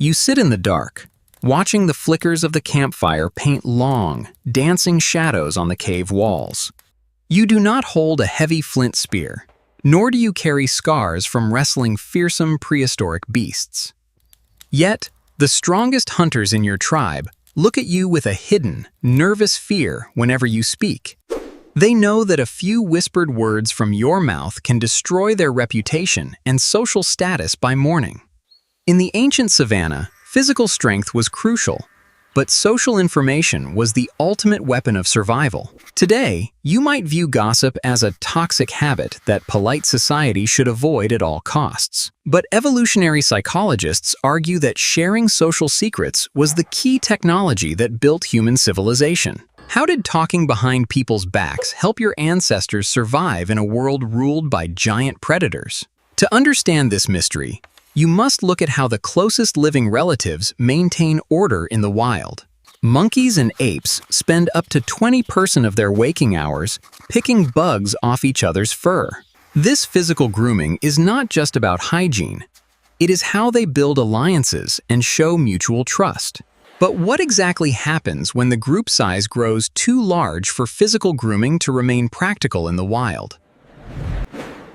You sit in the dark, watching the flickers of the campfire paint long, dancing shadows on the cave walls. You do not hold a heavy flint spear, nor do you carry scars from wrestling fearsome prehistoric beasts. Yet, the strongest hunters in your tribe look at you with a hidden, nervous fear whenever you speak. They know that a few whispered words from your mouth can destroy their reputation and social status by morning. In the ancient savanna, physical strength was crucial, but social information was the ultimate weapon of survival. Today, you might view gossip as a toxic habit that polite society should avoid at all costs. But evolutionary psychologists argue that sharing social secrets was the key technology that built human civilization. How did talking behind people's backs help your ancestors survive in a world ruled by giant predators? To understand this mystery, you must look at how the closest living relatives maintain order in the wild. Monkeys and apes spend up to 20% of their waking hours picking bugs off each other's fur. This physical grooming is not just about hygiene. It is how they build alliances and show mutual trust. But what exactly happens when the group size grows too large for physical grooming to remain practical in the wild?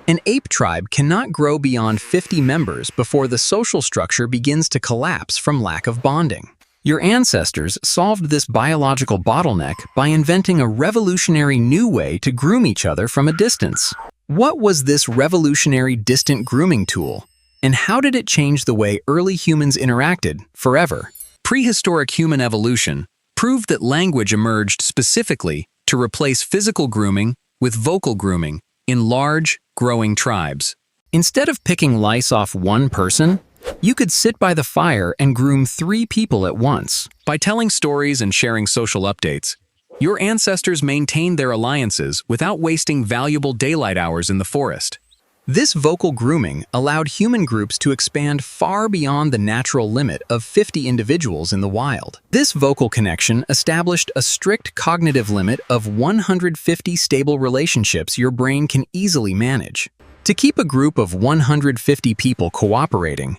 An ape tribe cannot grow beyond 50 members before the social structure begins to collapse from lack of bonding. Your ancestors solved this biological bottleneck by inventing a revolutionary new way to groom each other from a distance. What was this revolutionary distant grooming tool, and how did it change the way early humans interacted forever? Prehistoric human evolution proved that language emerged specifically to replace physical grooming with vocal grooming in large, growing tribes. Instead of picking lice off one person, you could sit by the fire and groom 3 people at once. By telling stories and sharing social updates, your ancestors maintained their alliances without wasting valuable daylight hours in the forest. This vocal grooming allowed human groups to expand far beyond the natural limit of 50 individuals in the wild. This vocal connection established a strict cognitive limit of 150 stable relationships your brain can easily manage. To keep a group of 150 people cooperating,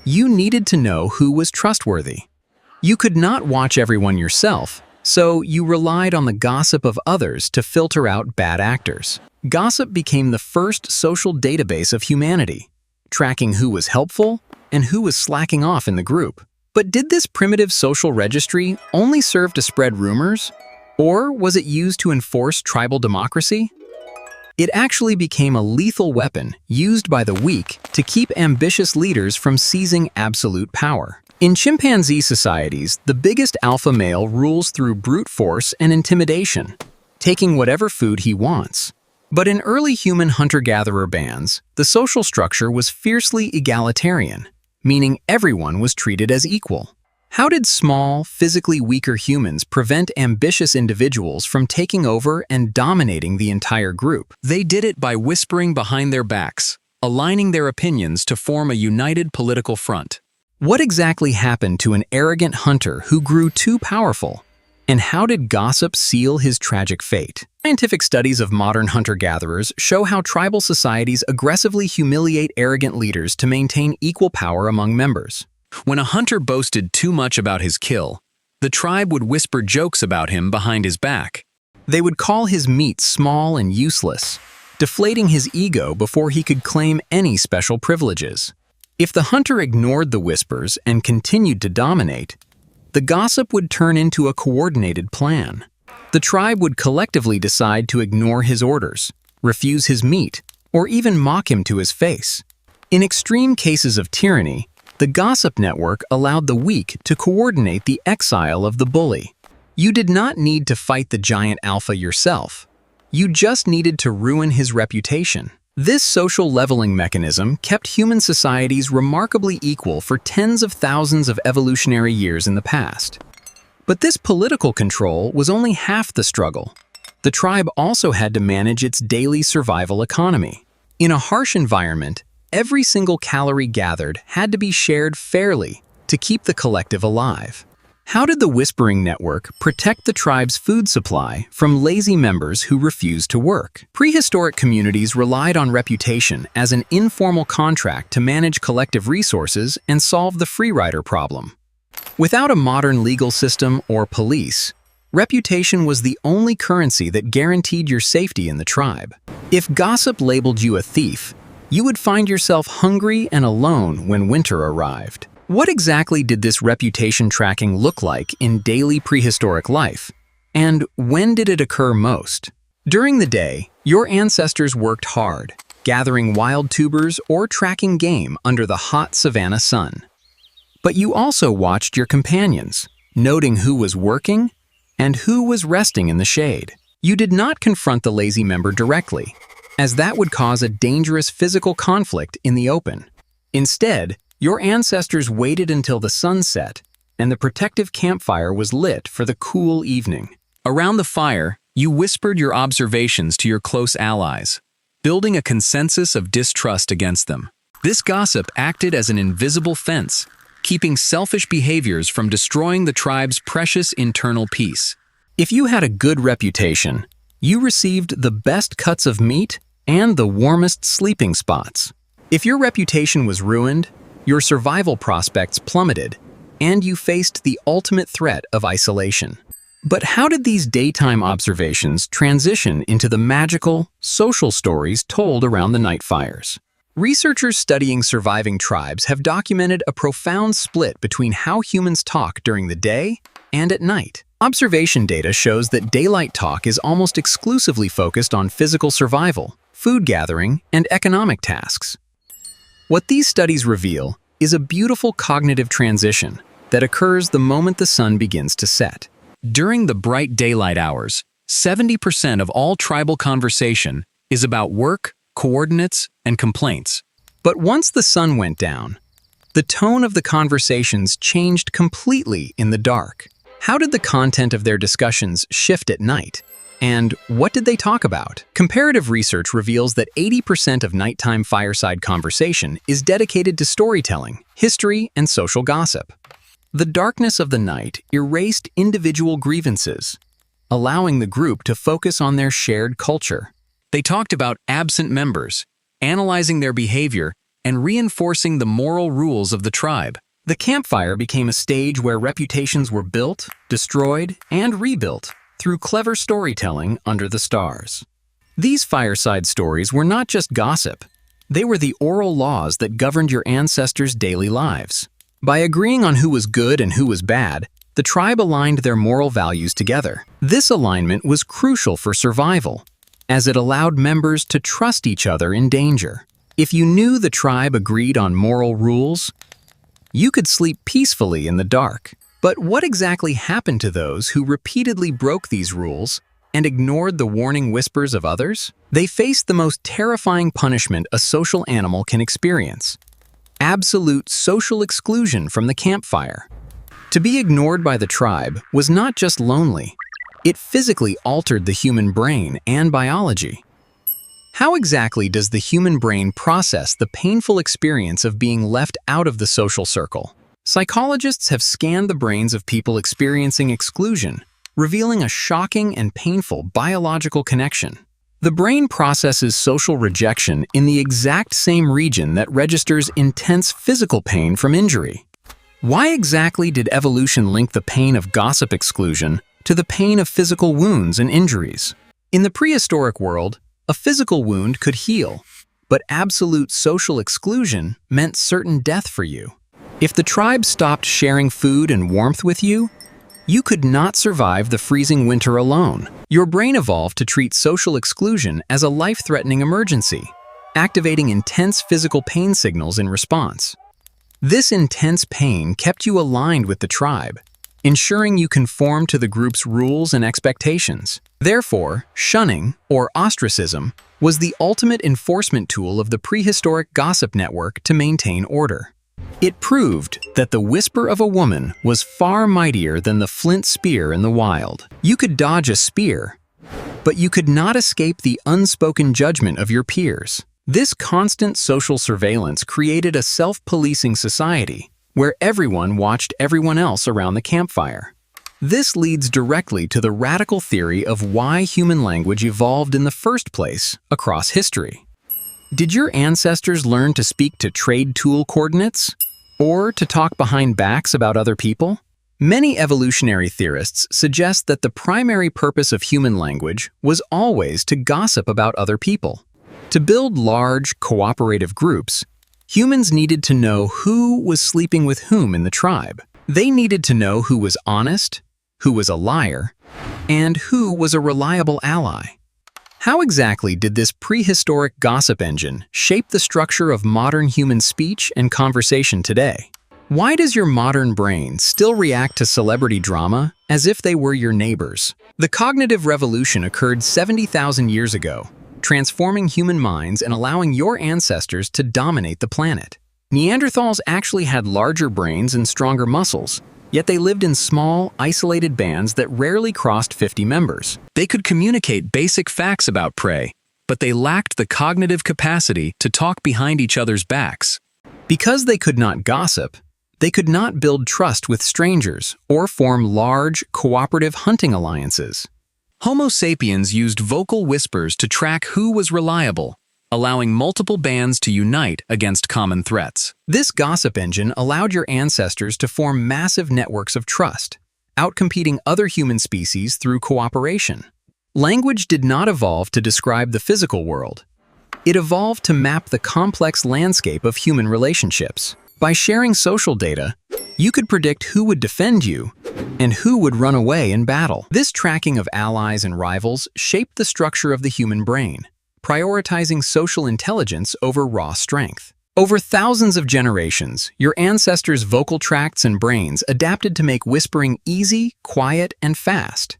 you needed to know who was trustworthy. You could not watch everyone yourself, so you relied on the gossip of others to filter out bad actors. Gossip became the first social database of humanity, tracking who was helpful and who was slacking off in the group. But did this primitive social registry only serve to spread rumors, or was it used to enforce tribal democracy? It actually became a lethal weapon used by the weak to keep ambitious leaders from seizing absolute power. In chimpanzee societies, the biggest alpha male rules through brute force and intimidation, taking whatever food he wants. But in early human hunter-gatherer bands, the social structure was fiercely egalitarian, meaning everyone was treated as equal. How did small, physically weaker humans prevent ambitious individuals from taking over and dominating the entire group? They did it by whispering behind their backs, aligning their opinions to form a united political front. What exactly happened to an arrogant hunter who grew too powerful? And how did gossip seal his tragic fate? Scientific studies of modern hunter-gatherers show how tribal societies aggressively humiliate arrogant leaders to maintain equal power among members. When a hunter boasted too much about his kill, the tribe would whisper jokes about him behind his back. They would call his meat small and useless, deflating his ego before he could claim any special privileges. If the hunter ignored the whispers and continued to dominate, the gossip would turn into a coordinated plan. The tribe would collectively decide to ignore his orders, refuse his meat, or even mock him to his face. In extreme cases of tyranny, the gossip network allowed the weak to coordinate the exile of the bully. You did not need to fight the giant alpha yourself. You just needed to ruin his reputation. This social leveling mechanism kept human societies remarkably equal for tens of thousands of evolutionary years in the past. But this political control was only half the struggle. The tribe also had to manage its daily survival economy. In a harsh environment, every single calorie gathered had to be shared fairly to keep the collective alive. How did the Whispering Network protect the tribe's food supply from lazy members who refused to work? Prehistoric communities relied on reputation as an informal contract to manage collective resources and solve the freerider problem. Without a modern legal system or police, reputation was the only currency that guaranteed your safety in the tribe. If gossip labeled you a thief, you would find yourself hungry and alone when winter arrived. What exactly did this reputation tracking look like in daily prehistoric life? And when did it occur most? During the day, your ancestors worked hard, gathering wild tubers or tracking game under the hot savanna sun. But you also watched your companions, noting who was working and who was resting in the shade. You did not confront the lazy member directly, as that would cause a dangerous physical conflict in the open. Instead, your ancestors waited until the sun set and the protective campfire was lit for the cool evening. Around the fire, you whispered your observations to your close allies, building a consensus of distrust against them. This gossip acted as an invisible fence, keeping selfish behaviors from destroying the tribe's precious internal peace. If you had a good reputation, you received the best cuts of meat and the warmest sleeping spots. If your reputation was ruined, your survival prospects plummeted, and you faced the ultimate threat of isolation. But how did these daytime observations transition into the magical, social stories told around the night fires? Researchers studying surviving tribes have documented a profound split between how humans talk during the day and at night. Observation data shows that daylight talk is almost exclusively focused on physical survival, food gathering, and economic tasks. What these studies reveal is a beautiful cognitive transition that occurs the moment the sun begins to set. During the bright daylight hours, 70% of all tribal conversation is about work, coordinates, and complaints. But once the sun went down, the tone of the conversations changed completely in the dark. How did the content of their discussions shift at night? And what did they talk about? Comparative research reveals that 80% of nighttime fireside conversation is dedicated to storytelling, history, and social gossip. The darkness of the night erased individual grievances, allowing the group to focus on their shared culture. They talked about absent members, analyzing their behavior, and reinforcing the moral rules of the tribe. The campfire became a stage where reputations were built, destroyed, and rebuilt through clever storytelling under the stars. These fireside stories were not just gossip. They were the oral laws that governed your ancestors' daily lives. By agreeing on who was good and who was bad, the tribe aligned their moral values together. This alignment was crucial for survival, as it allowed members to trust each other in danger. If you knew the tribe agreed on moral rules, you could sleep peacefully in the dark. But what exactly happened to those who repeatedly broke these rules and ignored the warning whispers of others? They faced the most terrifying punishment a social animal can experience: absolute social exclusion from the campfire. To be ignored by the tribe was not just lonely, it physically altered the human brain and biology. How exactly does the human brain process the painful experience of being left out of the social circle? Psychologists have scanned the brains of people experiencing exclusion, revealing a shocking and painful biological connection. The brain processes social rejection in the exact same region that registers intense physical pain from injury. Why exactly did evolution link the pain of gossip exclusion to the pain of physical wounds and injuries? In the prehistoric world, a physical wound could heal, but absolute social exclusion meant certain death for you. If the tribe stopped sharing food and warmth with you, you could not survive the freezing winter alone. Your brain evolved to treat social exclusion as a life-threatening emergency, activating intense physical pain signals in response. This intense pain kept you aligned with the tribe, ensuring you conform to the group's rules and expectations. Therefore, shunning, or ostracism, was the ultimate enforcement tool of the prehistoric gossip network to maintain order. It proved that the whisper of a woman was far mightier than the flint spear in the wild. You could dodge a spear, but you could not escape the unspoken judgment of your peers. This constant social surveillance created a self-policing society, where everyone watched everyone else around the campfire. This leads directly to the radical theory of why human language evolved in the first place across history. Did your ancestors learn to speak to trade tool coordinates? Or to talk behind backs about other people? Many evolutionary theorists suggest that the primary purpose of human language was always to gossip about other people. To build large, cooperative groups, humans needed to know who was sleeping with whom in the tribe. They needed to know who was honest, who was a liar, and who was a reliable ally. How exactly did this prehistoric gossip engine shape the structure of modern human speech and conversation today? Why does your modern brain still react to celebrity drama as if they were your neighbors? The cognitive revolution occurred 70,000 years ago, transforming human minds and allowing your ancestors to dominate the planet. Neanderthals actually had larger brains and stronger muscles, yet they lived in small, isolated bands that rarely crossed 50 members. They could communicate basic facts about prey, but they lacked the cognitive capacity to talk behind each other's backs. Because they could not gossip, they could not build trust with strangers or form large, cooperative hunting alliances. Homo sapiens used vocal whispers to track who was reliable, allowing multiple bands to unite against common threats. This gossip engine allowed your ancestors to form massive networks of trust, outcompeting other human species through cooperation. Language did not evolve to describe the physical world. It evolved to map the complex landscape of human relationships. By sharing social data, you could predict who would defend you and who would run away in battle. This tracking of allies and rivals shaped the structure of the human brain, prioritizing social intelligence over raw strength. Over thousands of generations, your ancestors' vocal tracts and brains adapted to make whispering easy, quiet, and fast.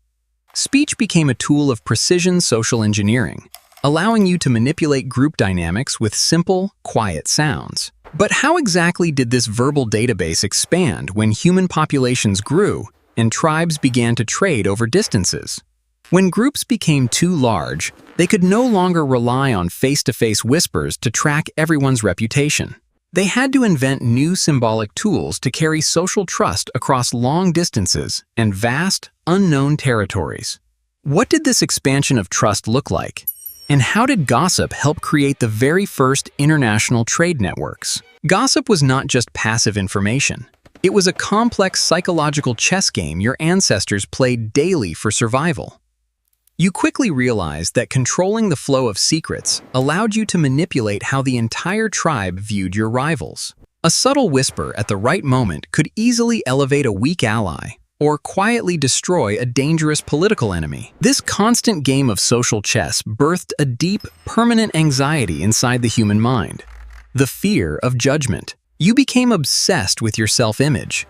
Speech became a tool of precision social engineering, allowing you to manipulate group dynamics with simple, quiet sounds. But how exactly did this verbal database expand when human populations grew and tribes began to trade over distances? When groups became too large, they could no longer rely on face-to-face whispers to track everyone's reputation. They had to invent new symbolic tools to carry social trust across long distances and vast, unknown territories. What did this expansion of trust look like? And how did gossip help create the very first international trade networks? Gossip was not just passive information. It was a complex psychological chess game your ancestors played daily for survival. You quickly realized that controlling the flow of secrets allowed you to manipulate how the entire tribe viewed your rivals. A subtle whisper at the right moment could easily elevate a weak ally or quietly destroy a dangerous political enemy. This constant game of social chess birthed a deep, permanent anxiety inside the human mind. The fear of judgment. You became obsessed with your self-image,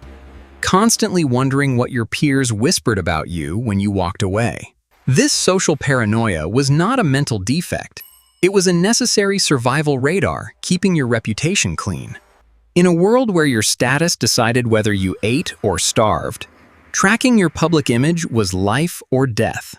constantly wondering what your peers whispered about you when you walked away. This social paranoia was not a mental defect. It was a necessary survival radar, keeping your reputation clean. In a world where your status decided whether you ate or starved, tracking your public image was life or death.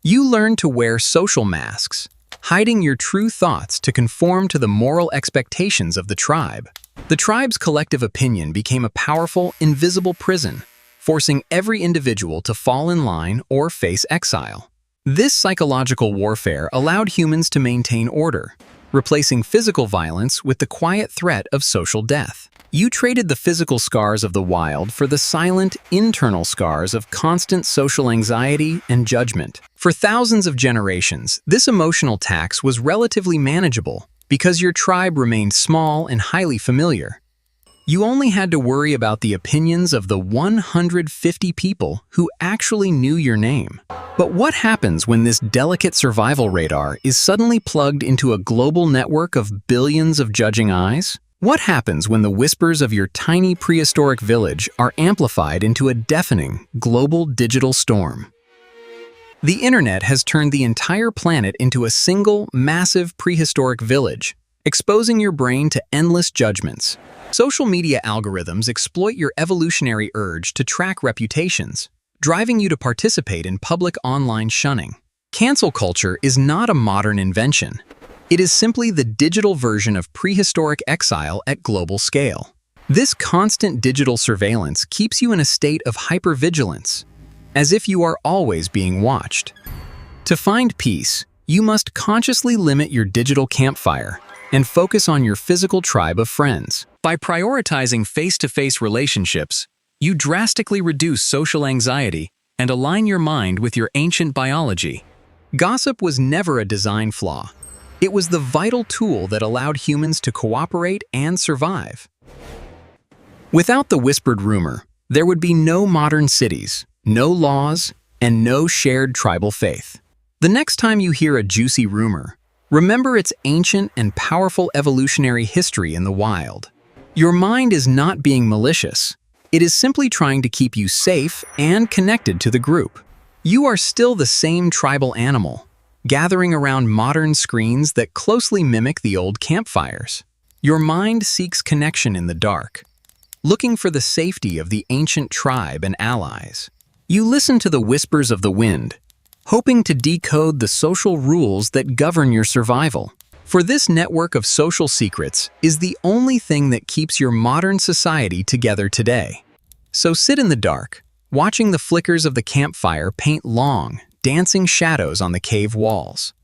You learned to wear social masks, hiding your true thoughts to conform to the moral expectations of the tribe. The tribe's collective opinion became a powerful, invisible prison, forcing every individual to fall in line or face exile. This psychological warfare allowed humans to maintain order, replacing physical violence with the quiet threat of social death. You traded the physical scars of the wild for the silent, internal scars of constant social anxiety and judgment. For thousands of generations, this emotional tax was relatively manageable because your tribe remained small and highly familiar. You only had to worry about the opinions of the 150 people who actually knew your name. But what happens when this delicate survival radar is suddenly plugged into a global network of billions of judging eyes? What happens when the whispers of your tiny prehistoric village are amplified into a deafening, global digital storm? The internet has turned the entire planet into a single, massive prehistoric village, exposing your brain to endless judgments. Social media algorithms exploit your evolutionary urge to track reputations, driving you to participate in public online shunning. Cancel culture is not a modern invention. It is simply the digital version of prehistoric exile at global scale. This constant digital surveillance keeps you in a state of hypervigilance, as if you are always being watched. To find peace, you must consciously limit your digital campfire and focus on your physical tribe of friends. By prioritizing face-to-face relationships, you drastically reduce social anxiety and align your mind with your ancient biology. Gossip was never a design flaw. It was the vital tool that allowed humans to cooperate and survive. Without the whispered rumor, there would be no modern cities, no laws, and no shared tribal faith. The next time you hear a juicy rumor, remember its ancient and powerful evolutionary history in the wild. Your mind is not being malicious. It is simply trying to keep you safe and connected to the group. You are still the same tribal animal, gathering around modern screens that closely mimic the old campfires. Your mind seeks connection in the dark, looking for the safety of the ancient tribe and allies. You listen to the whispers of the wind, hoping to decode the social rules that govern your survival. For this network of social secrets is the only thing that keeps your modern society together today. So sit in the dark, watching the flickers of the campfire paint long, dancing shadows on the cave walls.